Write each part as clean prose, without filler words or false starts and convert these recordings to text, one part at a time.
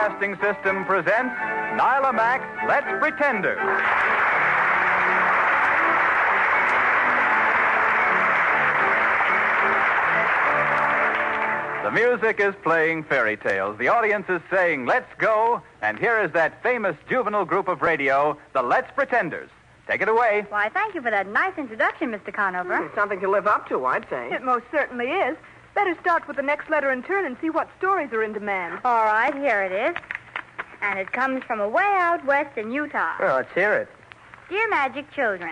Broadcasting System presents Nila Mack, Let's Pretenders. The music is playing fairy tales. The audience is saying, let's go. And here is that famous juvenile group of radio, the Let's Pretenders. Take it away. Why, thank you for that nice introduction, Mr. Conover. It's something to live up to, I'd say. It most certainly is. Better start with the next letter in turn and see what stories are in demand. All right, here it is. And it comes from away out west in Utah. Well, let's hear it. Dear Magic Children,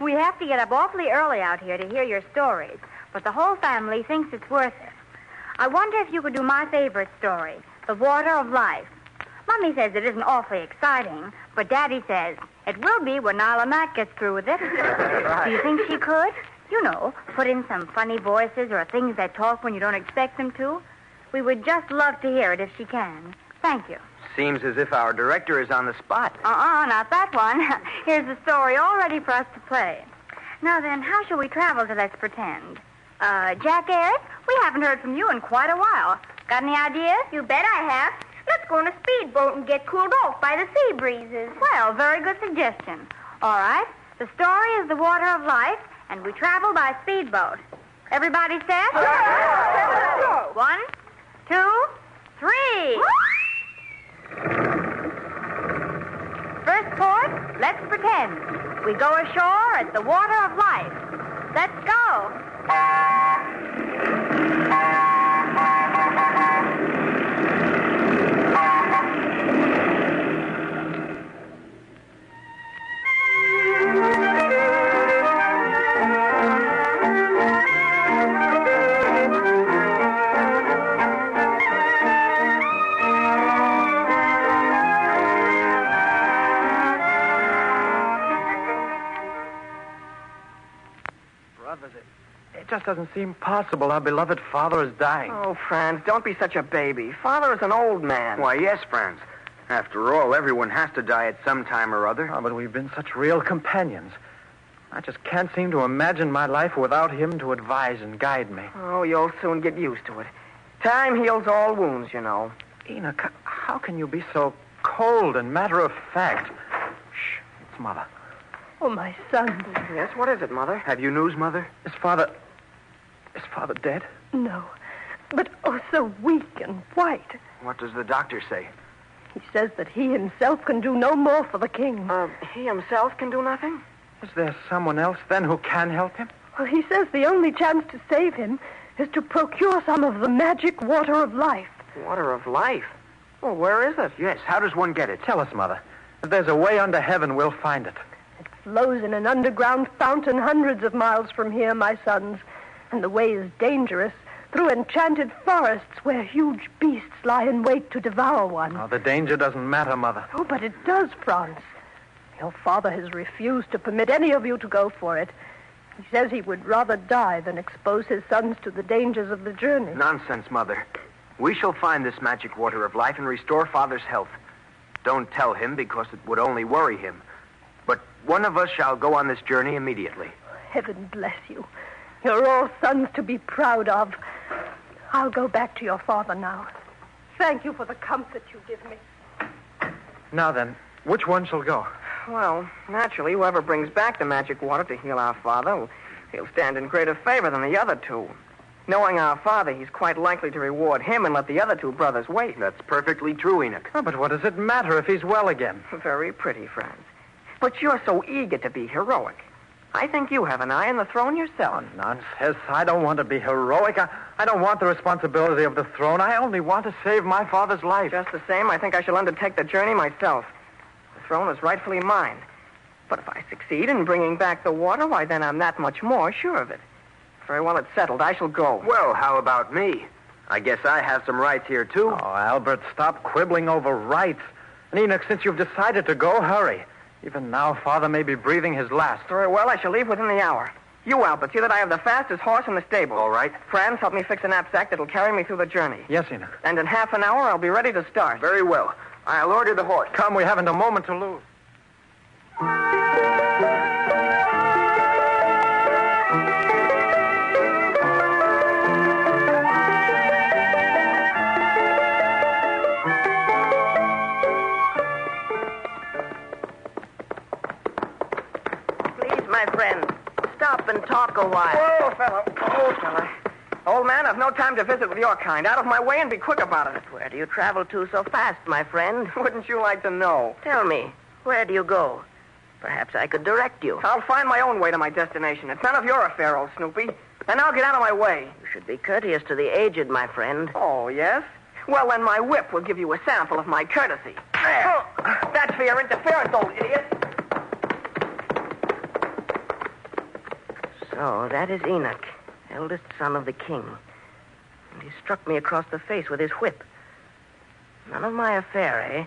we have to get up awfully early out here to hear your stories, but the whole family thinks it's worth it. I wonder if you could do my favorite story, The Water of Life. Mommy says it isn't awfully exciting, but Daddy says it will be when Nila Mack gets through with it. Right. Do you think she could? You know, put in some funny voices or things that talk when you don't expect them to. We would just love to hear it if she can. Thank you. Seems as if our director is on the spot. Not that one. Here's the story all ready for us to play. Now then, how shall we travel to Let's Pretend? Jack Ayres, we haven't heard from you in quite a while. Got any ideas? You bet I have. Let's go on a speedboat and get cooled off by the sea breezes. Well, very good suggestion. All right. The story is The Water of Life, and we travel by speedboat. Everybody set? Yeah. 1, 2, 3. First port, Let's Pretend. We go ashore at the Water of Life. Let's go. It just doesn't seem possible. Our beloved father is dying. Oh, Franz, don't be such a baby. Father is an old man. Why, yes, Franz. After all, everyone has to die at some time or other. Oh, but we've been such real companions. I just can't seem to imagine my life without him to advise and guide me. Oh, you'll soon get used to it. Time heals all wounds, you know. Enoch, how can you be so cold and matter-of-fact? Shh, it's Mother. Oh, my son. Yes, what is it, Mother? Have you news, Mother? Is Father dead? No. But oh, so weak and white. What does the doctor say? He says that he himself can do no more for the king. He himself can do nothing? Is there someone else, then, who can help him? Well, he says the only chance to save him is to procure some of the magic water of life. Water of life? Well, where is it? Yes, how does one get it? Tell us, Mother. If there's a way under heaven, we'll find it. It flows in an underground fountain hundreds of miles from here, my sons. And the way is dangerous, through enchanted forests where huge beasts lie in wait to devour one. Oh, the danger doesn't matter, Mother. Oh, but it does, Franz. Your father has refused to permit any of you to go for it. He says he would rather die than expose his sons to the dangers of the journey. Nonsense, Mother. We shall find this magic water of life and restore Father's health. Don't tell him, because it would only worry him. But one of us shall go on this journey immediately. Heaven bless you. You're all sons to be proud of. I'll go back to your father now. Thank you for the comfort you give me. Now then, which one shall go? Well, naturally, whoever brings back the magic water to heal our father, he'll stand in greater favor than the other two. Knowing our father, he's quite likely to reward him and let the other two brothers wait. That's perfectly true, Enoch. Oh, but what does it matter if he's well again? Very pretty, Franz. But you're so eager to be heroic. I think you have an eye on the throne yourself. Oh, nonsense. I don't want to be heroic. I don't want the responsibility of the throne. I only want to save my father's life. Just the same, I think I shall undertake the journey myself. The throne is rightfully mine. But if I succeed in bringing back the water, why, then I'm that much more sure of it. Very well, it's settled. I shall go. Well, how about me? I guess I have some rights here, too. Oh, Albert, stop quibbling over rights. And Enoch, since you've decided to go, hurry. Even now, Father may be breathing his last. Very well, I shall leave within the hour. You, Albert, see that I have the fastest horse in the stable. All right. Franz, help me fix a knapsack that'll carry me through the journey. Yes, Enoch. And in half an hour, I'll be ready to start. Very well. I'll order the horse. Come, we haven't a moment to lose. my friend. Stop and talk a while. Oh, fella. Old man, I've no time to visit with your kind. Out of my way and be quick about it. Where do you travel to so fast, my friend? Wouldn't you like to know? Tell me, where do you go? Perhaps I could direct you. I'll find my own way to my destination. It's none of your affair, old Snoopy. And I'll get out of my way. You should be courteous to the aged, my friend. Oh, yes? Well, then my whip will give you a sample of my courtesy. There. Oh, that's for your interference, old idiot. So, that is Enoch, eldest son of the king. And he struck me across the face with his whip. None of my affair, eh?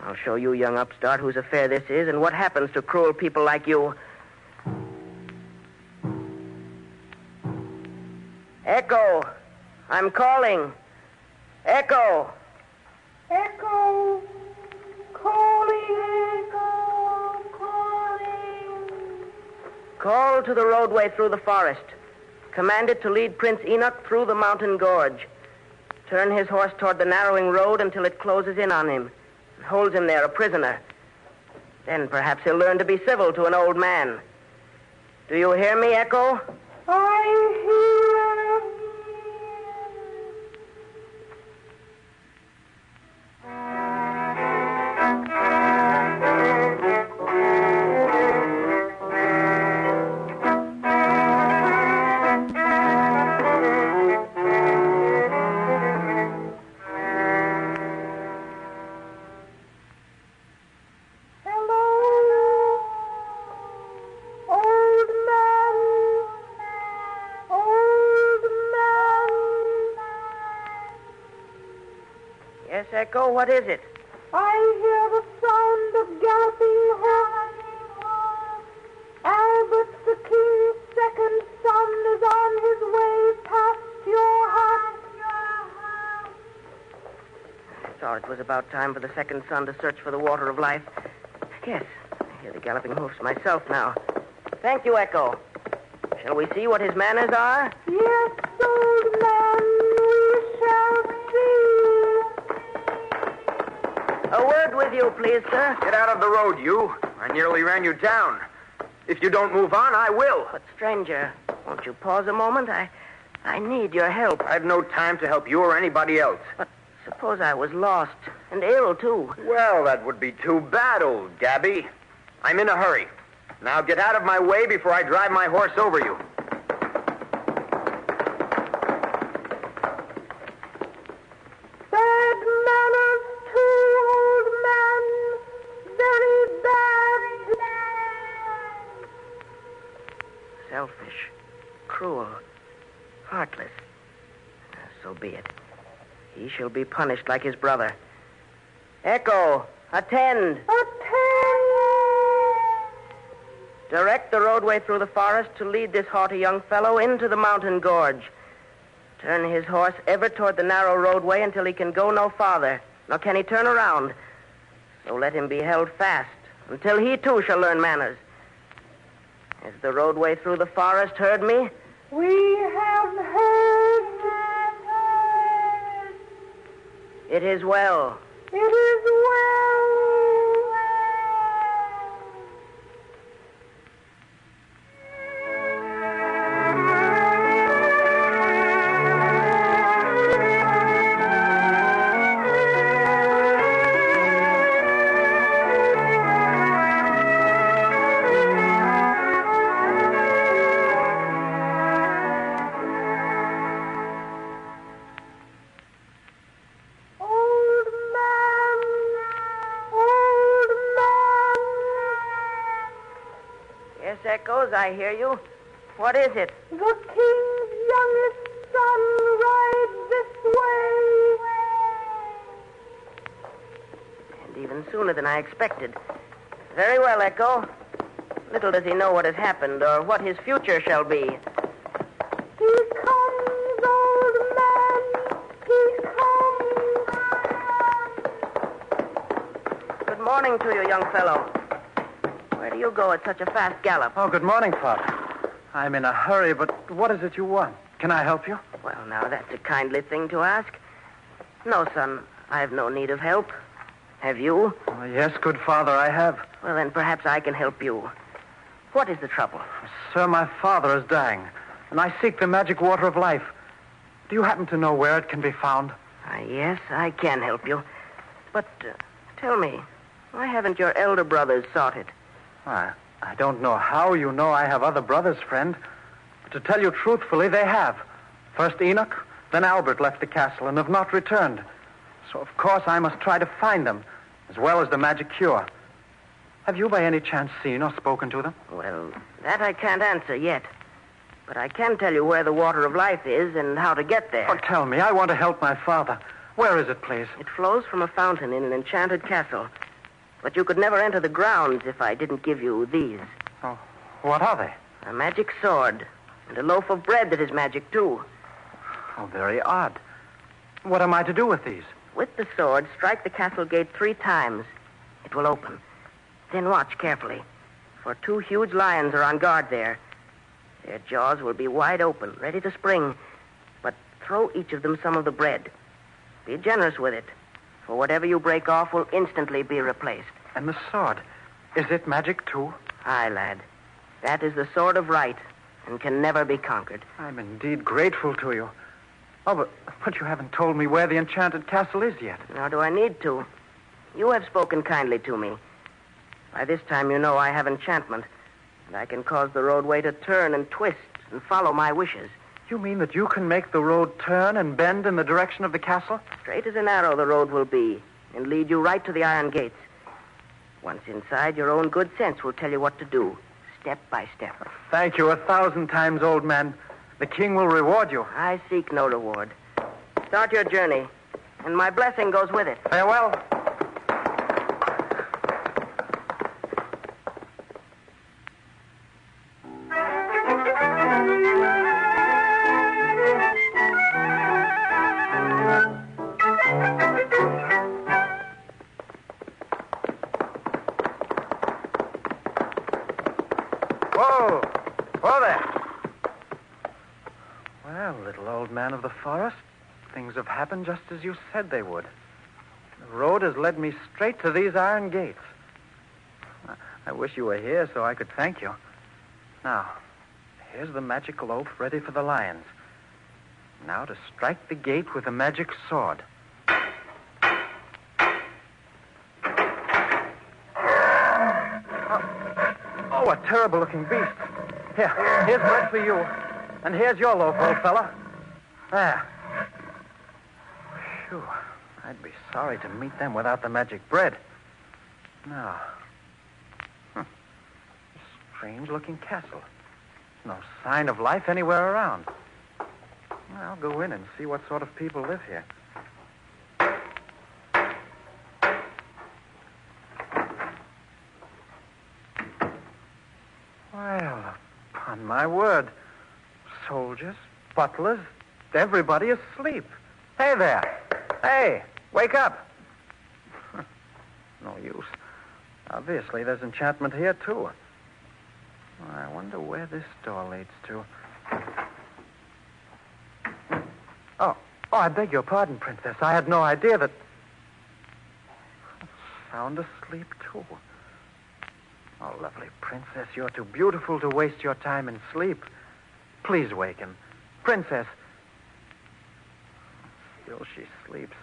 I'll show you, young upstart, whose affair this is and what happens to cruel people like you. Echo, I'm calling. Echo. Echo. Calling. Echo. Calling. Call to the roadway through the forest. Command it to lead Prince Enoch through the mountain gorge. Turn his horse toward the narrowing road until it closes in on him. And holds him there a prisoner. Then perhaps he'll learn to be civil to an old man. Do you hear me, Echo? I hear. Yes, Echo, what is it? I hear the sound of galloping horses. Albert, the king's second son, is on his way past your house. I thought it was about time for the second son to search for the water of life. Yes, I hear the galloping hoofs myself now. Thank you, Echo. Shall we see what his manners are? Yes, old man, we shall see. A word with you, please, sir. Get out of the road, you. I nearly ran you down. If you don't move on, I will. But, stranger, won't you pause a moment? I need your help. I've no time to help you or anybody else. But suppose I was lost and ill, too. Well, that would be too bad, old Gabby. I'm in a hurry. Now get out of my way before I drive my horse over you. Bad manners, too, old man. Very bad. Selfish, cruel, heartless. So be it. He shall be punished like his brother. Echo, attend. Direct the roadway through the forest to lead this haughty young fellow into the mountain gorge. Turn his horse ever toward the narrow roadway until he can go no farther, nor can he turn around. So let him be held fast until he too shall learn manners. Has the roadway through the forest heard me? We have heard. It is well. It is well. Echoes, I hear you. What is it? The king's youngest son rides this way. And even sooner than I expected. Very well, Echo. Little does he know what has happened or what his future shall be. He comes, old man. He comes. Good morning to you, young fellow. Where do you go at such a fast gallop? Oh, good morning, Father. I'm in a hurry, but what is it you want? Can I help you? Well, now, that's a kindly thing to ask. No, son, I've no need of help. Have you? Oh, yes, good Father, I have. Well, then perhaps I can help you. What is the trouble? Sir, my father is dying, and I seek the magic water of life. Do you happen to know where it can be found? Yes, I can help you. But tell me, why haven't your elder brothers sought it? I don't know how you know I have other brothers, friend. But to tell you truthfully, they have. First Enoch, then Albert left the castle and have not returned. So, of course, I must try to find them, as well as the magic cure. Have you by any chance seen or spoken to them? Well, that I can't answer yet. But I can tell you where the water of life is and how to get there. Oh, tell me. I want to help my father. Where is it, please? It flows from a fountain in an enchanted castle. But you could never enter the grounds if I didn't give you these. Oh, what are they? A magic sword and a loaf of bread that is magic, too. How very odd. What am I to do with these? With the sword, strike the castle gate 3 times. It will open. Then watch carefully, for 2 huge lions are on guard there. Their jaws will be wide open, ready to spring. But throw each of them some of the bread. Be generous with it, for whatever you break off will instantly be replaced. And the sword, is it magic, too? Aye, lad. That is the sword of right, and can never be conquered. I'm indeed grateful to you. Oh, but you haven't told me where the enchanted castle is yet. Nor do I need to. You have spoken kindly to me. By this time you know I have enchantment, and I can cause the roadway to turn and twist and follow my wishes. You mean that you can make the road turn and bend in the direction of the castle? Straight as an arrow the road will be, and lead you right to the iron gates. Once inside, your own good sense will tell you what to do, step by step. Thank you 1,000 times, old man. The king will reward you. I seek no reward. Start your journey, and my blessing goes with it. Farewell. Whoa! Whoa there! Well, little old man of the forest, things have happened just as you said they would. The road has led me straight to these iron gates. I wish you were here so I could thank you. Now, here's the magic loaf ready for the lions. Now to strike the gate with the magic sword. Oh, a terrible-looking beast. Here's bread for you. And here's your loaf, old fella. There. Phew. I'd be sorry to meet them without the magic bread. Now. Strange-looking castle. No sign of life anywhere around. I'll go in and see what sort of people live here. Well, upon my word, soldiers, butlers, everybody asleep. Hey there. Hey, wake up. No use. Obviously, there's enchantment here, too. I wonder where this door leads to. Oh, I beg your pardon, Princess. I had no idea that... Sound asleep, too. Oh, lovely Princess, you're too beautiful to waste your time in sleep. Please waken. Princess. Still she sleeps.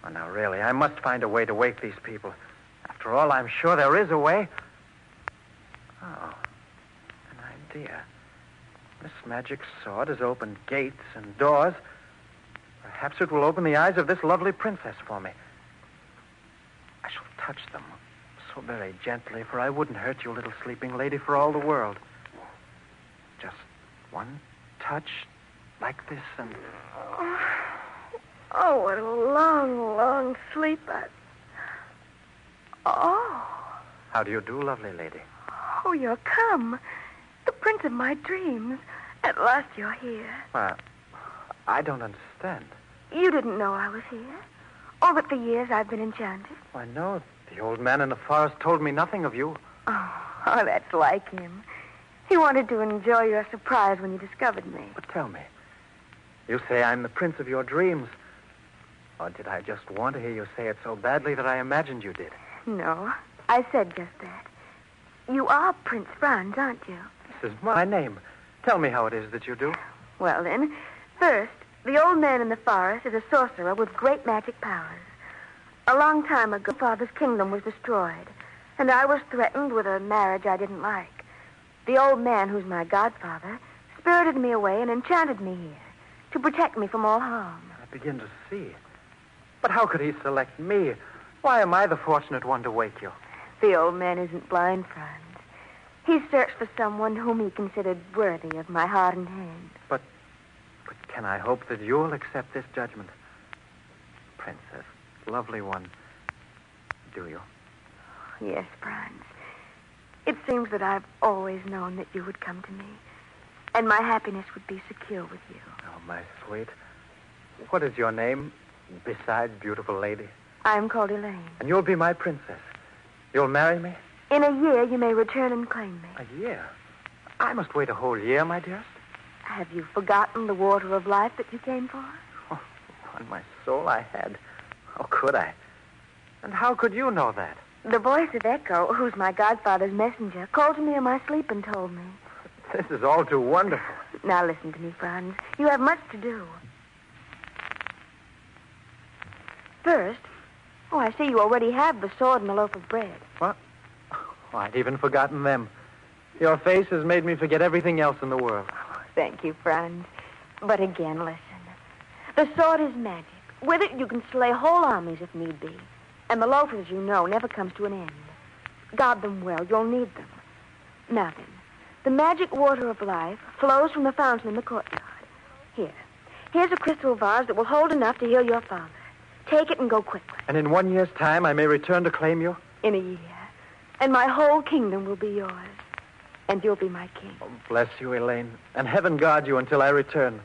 Oh, now, really, I must find a way to wake these people. After all, I'm sure there is a way. Oh, an idea. This magic sword has opened gates and doors. Perhaps it will open the eyes of this lovely princess for me. I shall touch them so very gently, for I wouldn't hurt you, little sleeping lady, for all the world. Just one touch like this and... Oh, what a long, long sleep. Oh. How do you do, lovely lady? Oh, you're come. The prince of my dreams. At last you're here. I don't understand. You didn't know I was here? All but the years I've been enchanted. Why, no. The old man in the forest told me nothing of you. Oh, that's like him. He wanted to enjoy your surprise when you discovered me. But tell me, you say I'm the prince of your dreams. Or did I just want to hear you say it so badly that I imagined you did? No, I said just that. You are Prince Franz, aren't you? This is my name. Tell me how it is that you do. Well, then, first, the old man in the forest is a sorcerer with great magic powers. A long time ago, Father's kingdom was destroyed, and I was threatened with a marriage I didn't like. The old man, who's my godfather, spirited me away and enchanted me here to protect me from all harm. I begin to see. But how could he select me? Why am I the fortunate one to wake you? The old man isn't blind, Franz. He searched for someone whom he considered worthy of my heart and hand. But can I hope that you'll accept this judgment? Princess, lovely one, do you? Yes, Franz. It seems that I've always known that you would come to me, and my happiness would be secure with you. Oh, my sweet. What is your name, besides beautiful lady? I'm called Elaine. And you'll be my princess. You'll marry me? In a year, you may return and claim me. A year? I must wait a whole year, my dearest. Have you forgotten the water of life that you came for? Oh, on my soul, I had. How could I? And how could you know that? The voice of Echo, who's my godfather's messenger, called to me in my sleep and told me. This is all too wonderful. Now listen to me, Franz. You have much to do. First, I see you already have the sword and the loaf of bread. What? Oh, I'd even forgotten them. Your face has made me forget everything else in the world. Thank you, Franz. But again, listen. The sword is magic. With it, you can slay whole armies if need be. And the loaf, as you know, never comes to an end. Guard them well. You'll need them. Now then, the magic water of life flows from the fountain in the courtyard. Here's a crystal vase that will hold enough to heal your father. Take it and go quickly. And in 1 year's time, I may return to claim you? In a year. And my whole kingdom will be yours. And you'll be my king. Oh, bless you, Elaine. And heaven guard you until I return.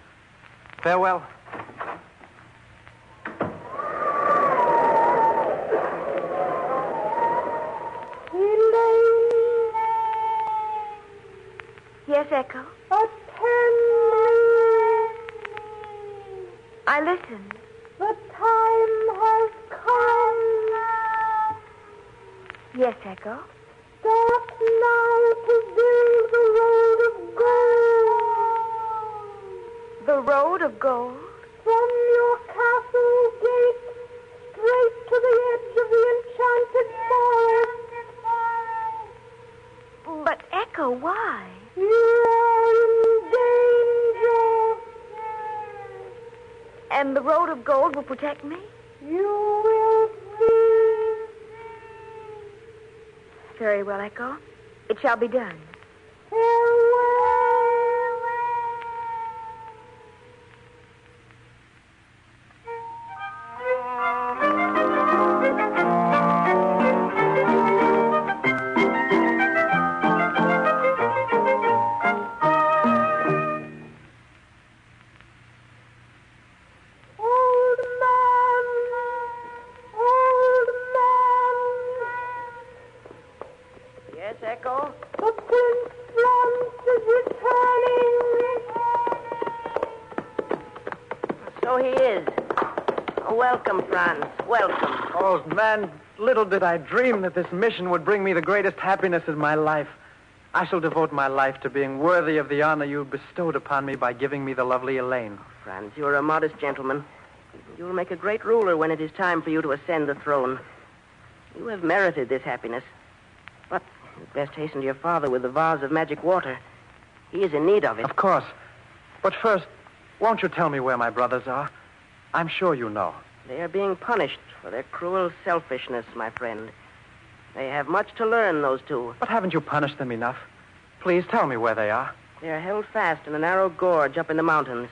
Farewell. Yes, Echo? I listen. The time has come. Yes, Echo? Start now to build the road of gold. The road of gold? From your castle gate straight to the edge of the enchanted forest. But, Echo, why? You are in danger. And the road of gold will protect me? You will see. Very well, Echo. It shall be done. Farewell. Welcome, Franz. Welcome. Old man, little did I dream that this mission would bring me the greatest happiness in my life. I shall devote my life to being worthy of the honor you bestowed upon me by giving me the lovely Elaine. Franz, you're a modest gentleman. You'll make a great ruler when it is time for you to ascend the throne. You have merited this happiness. But you'd best hasten to your father with the vase of magic water. He is in need of it. Of course. But first, won't you tell me where my brothers are? I'm sure you know. They are being punished for their cruel selfishness, my friend. They have much to learn, those two. But haven't you punished them enough? Please tell me where they are. They are held fast in a narrow gorge up in the mountains,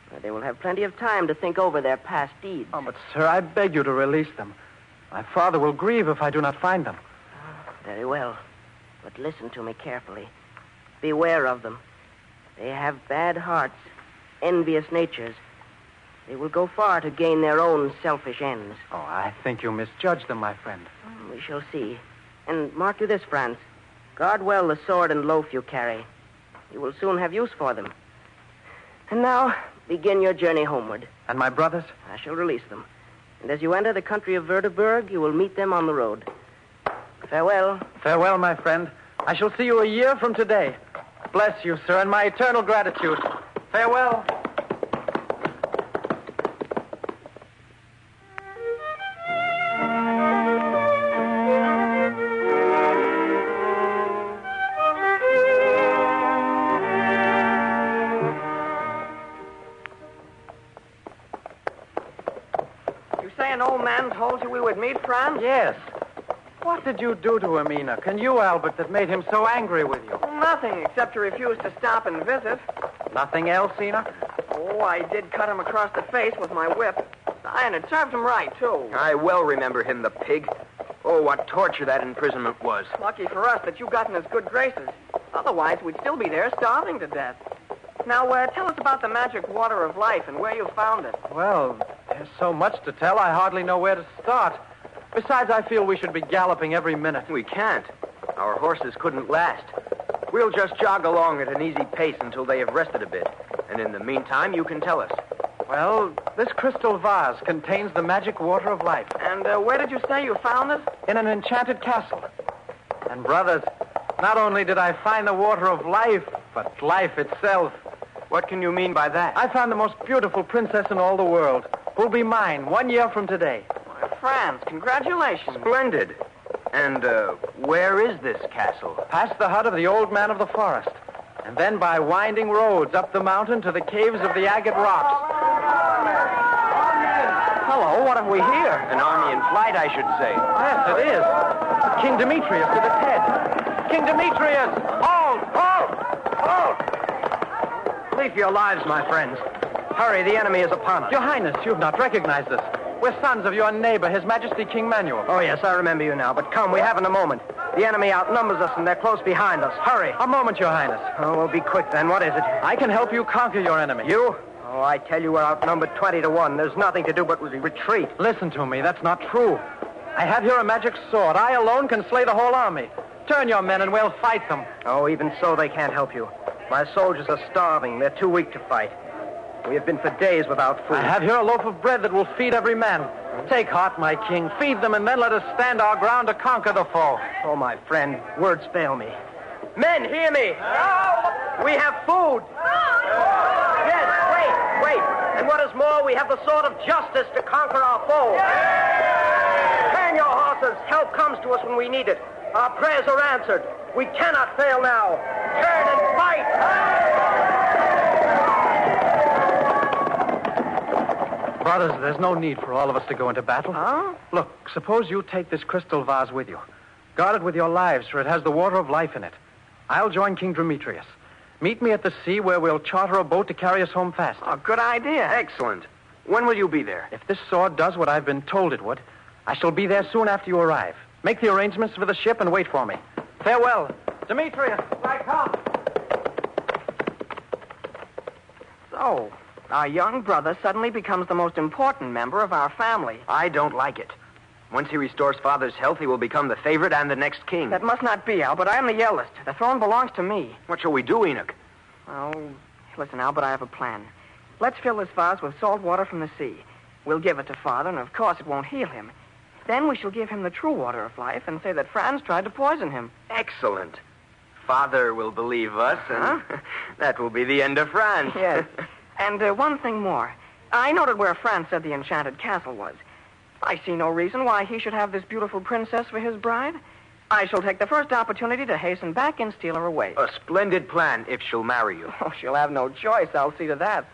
where they will have plenty of time to think over their past deeds. Oh, but, sir, I beg you to release them. My father will grieve if I do not find them. Very well. But listen to me carefully. Beware of them. They have bad hearts, envious natures. They will go far to gain their own selfish ends. Oh, I think you misjudge them, my friend. We shall see. And mark you this, Franz. Guard well the sword and loaf you carry. You will soon have use for them. And now, begin your journey homeward. And my brothers? I shall release them. And as you enter the country of Verdeberg, you will meet them on the road. Farewell. Farewell, my friend. I shall see you a year from today. Bless you, sir, and my eternal gratitude. Farewell. You say an old man told you we would meet, Franz? Yes. What did you do to him, Enoch, and you, Albert, that made him so angry with you? Nothing, except to refuse to stop and visit. Nothing else, Enoch? Oh, I did cut him across the face with my whip. And it served him right, too. I well remember him, the pig. Oh, what torture that imprisonment was. Lucky for us that you got in his good graces. Otherwise, we'd still be there starving to death. Now, tell us about the magic water of life and where you found it. Well, there's so much to tell, I hardly know where to start. Besides, I feel we should be galloping every minute. We can't. Our horses couldn't last. We'll just jog along at an easy pace until they have rested a bit. And in the meantime, you can tell us. Well, this crystal vase contains the magic water of life. And where did you say you found it? In an enchanted castle. And, brothers, not only did I find the water of life, but life itself. What can you mean by that? I found the most beautiful princess in all the world, who'll be mine 1 year from today. Why, Franz, congratulations. Splendid. And where is this castle? Past the hut of the old man of the forest, and then by winding roads up the mountain to the caves of the agate rocks. Hello, what have we here? An army in flight, I should say. Yes, it is. King Demetrius at its head. King Demetrius! Halt! Halt! Halt! Flee for your lives, my friends. Hurry, the enemy is upon us. Your Highness, you've not recognized us. We're sons of your neighbor, His Majesty King Manuel. Oh, yes, I remember you now. But come, we haven't a moment. The enemy outnumbers us, and they're close behind us. Hurry. A moment, Your Highness. Oh, we'll be quick then. What is it? I can help you conquer your enemy. You? Oh, I tell you, we're outnumbered 20 to 1. There's nothing to do but retreat. Listen to me. That's not true. I have here a magic sword. I alone can slay the whole army. Turn your men, and we'll fight them. Oh, even so, they can't help you. My soldiers are starving. They're too weak to fight. We have been for days without food. I have here a loaf of bread that will feed every man. Take heart, my king. Feed them, and then let us stand our ground to conquer the foe. Oh, my friend, words fail me. Men, hear me. We have food. Yes, wait. And what is more, we have the sword of justice to conquer our foe. Turn your horses. Help comes to us when we need it. Our prayers are answered. We cannot fail now. Turn and fight. Brothers, there's no need for all of us to go into battle. Huh? Look, suppose you take this crystal vase with you. Guard it with your lives, for it has the water of life in it. I'll join King Demetrius. Meet me at the sea where we'll charter a boat to carry us home fast. Oh, good idea. Excellent. When will you be there? If this sword does what I've been told it would, I shall be there soon after you arrive. Make the arrangements for the ship and wait for me. Farewell. Demetrius, I come. So, our young brother suddenly becomes the most important member of our family. I don't like it. Once he restores Father's health, he will become the favorite and the next king. That must not be, Albert. I am the eldest. The throne belongs to me. What shall we do, Enoch? Oh, listen, Albert, I have a plan. Let's fill this vase with salt water from the sea. We'll give it to Father, and of course it won't heal him. Then we shall give him the true water of life and say that Franz tried to poison him. Excellent. Father will believe us, and that will be the end of Franz. Yes. And one thing more. I noted where Franz said the enchanted castle was. I see no reason why he should have this beautiful princess for his bride. I shall take the first opportunity to hasten back and steal her away. A splendid plan if she'll marry you. Oh, she'll have no choice. I'll see to that.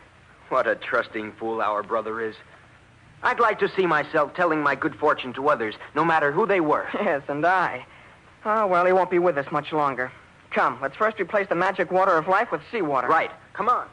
What a trusting fool our brother is. I'd like to see myself telling my good fortune to others, no matter who they were. Yes, and I. Oh, well, he won't be with us much longer. Come, let's first replace the magic water of life with seawater. Right. Come on.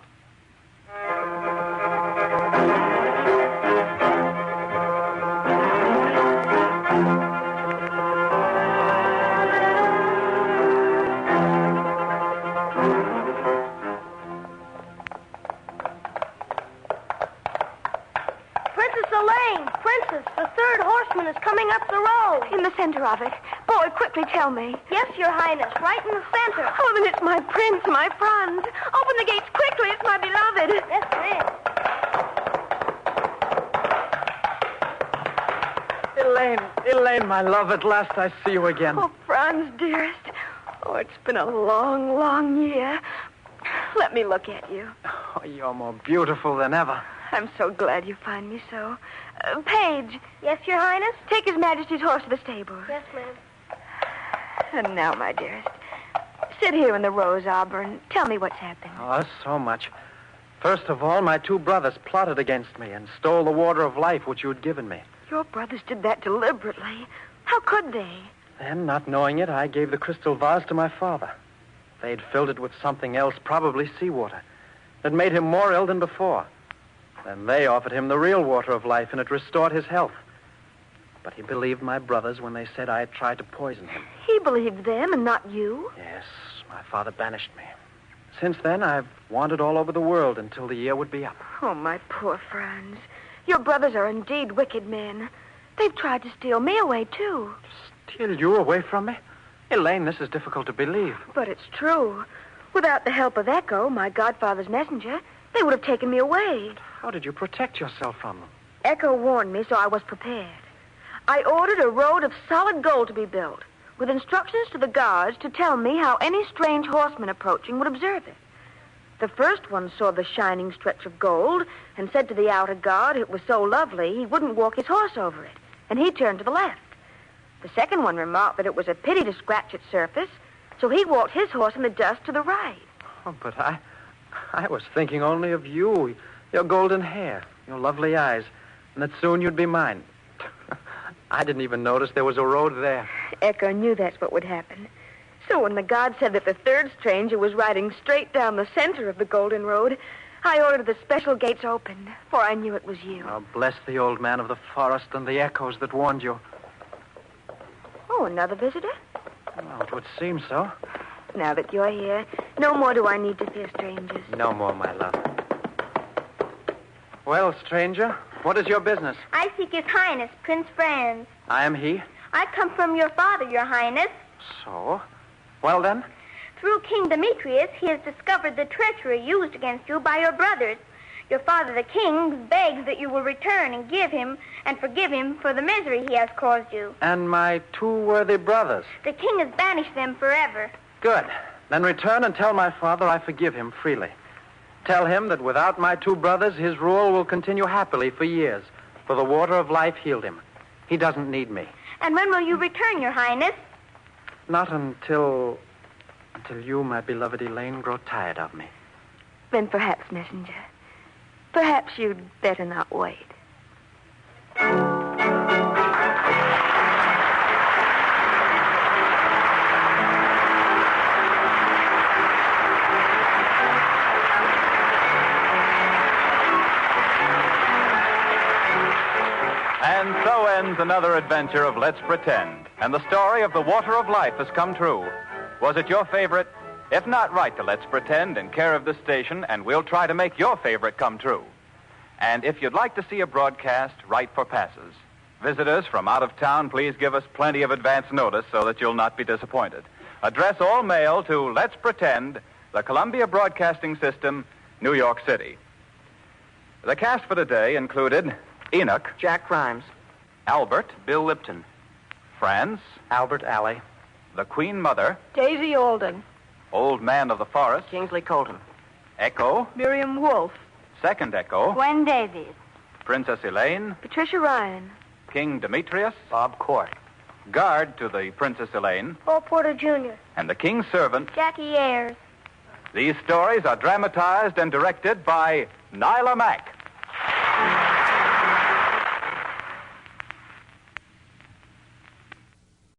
Is coming up the road. In the center of it. Boy, quickly tell me. Yes, Your Highness, right in the center. Oh, then it's my prince, my Franz. Open the gates quickly. It's my beloved. Yes, it is. Elaine, my love, at last I see you again. Oh, Franz, dearest. Oh, it's been a long, long year. Let me look at you. Oh, you're more beautiful than ever. I'm so glad you find me so. Paige. Yes, Your Highness? Take His Majesty's horse to the stable. Yes, ma'am. And now, my dearest, sit here in the rose arbor and tell me what's happened. Oh, so much. First of all, my two brothers plotted against me and stole the water of life which you had given me. Your brothers did that deliberately. How could they? Then, not knowing it, I gave the crystal vase to my father. They'd filled it with something else, probably seawater. It made him more ill than before. Then they offered him the real water of life, and it restored his health. But he believed my brothers when they said I had tried to poison him. He believed them and not you? Yes, my father banished me. Since then, I've wandered all over the world until the year would be up. Oh, my poor Franz. Your brothers are indeed wicked men. They've tried to steal me away, too. Steal you away from me? Elaine, this is difficult to believe. But it's true. Without the help of Echo, my godfather's messenger, they would have taken me away. How did you protect yourself from them? Echo warned me, so I was prepared. I ordered a road of solid gold to be built, with instructions to the guards to tell me how any strange horseman approaching would observe it. The first one saw the shining stretch of gold and said to the outer guard it was so lovely he wouldn't walk his horse over it, and he turned to the left. The second one remarked that it was a pity to scratch its surface, so he walked his horse in the dust to the right. Oh, but I was thinking only of you, your golden hair, your lovely eyes, and that soon you'd be mine. I didn't even notice there was a road there. Echo knew that's what would happen. So when the guard said that the third stranger was riding straight down the center of the golden road, I ordered the special gates opened, for I knew it was you. Oh, bless the old man of the forest and the echoes that warned you. Oh, another visitor? Well, it would seem so. Now that you're here, no more do I need to fear strangers. No more, my love. Well, stranger, what is your business? I seek His Highness, Prince Franz. I am he. I come from your father, Your Highness. So? Well, then? Through King Demetrius, he has discovered the treachery used against you by your brothers. Your father, the king, begs that you will return and give him and forgive him for the misery he has caused you. And my two worthy brothers? The king has banished them forever. Good. Then return and tell my father I forgive him freely. Tell him that without my two brothers, his rule will continue happily for years, for the water of life healed him. He doesn't need me. And when will you return, Your Highness? Not until you, my beloved Elaine, grow tired of me. Then perhaps, messenger, perhaps you'd better not wait. And so ends another adventure of Let's Pretend. And the story of the water of life has come true. Was it your favorite? If not, write to Let's Pretend in care of this station, and we'll try to make your favorite come true. And if you'd like to see a broadcast, write for passes. Visitors from out of town, please give us plenty of advance notice so that you'll not be disappointed. Address all mail to Let's Pretend, the Columbia Broadcasting System, New York City. The cast for today included Enoch, Jack Grimes. Albert, Bill Lipton, Franz, Albert Alley. the Queen Mother, Daisy Alden. Old Man of the Forest, Kingsley Colton. Echo, Miriam Wolfe. Second Echo, Gwen Davies. Princess Elaine, Patricia Ryan. King Demetrius, Bob Court. Guard to the Princess Elaine, Paul Porter Jr., and the King's Servant. Jackie Ayers. These stories are dramatized and directed by Nila Mack.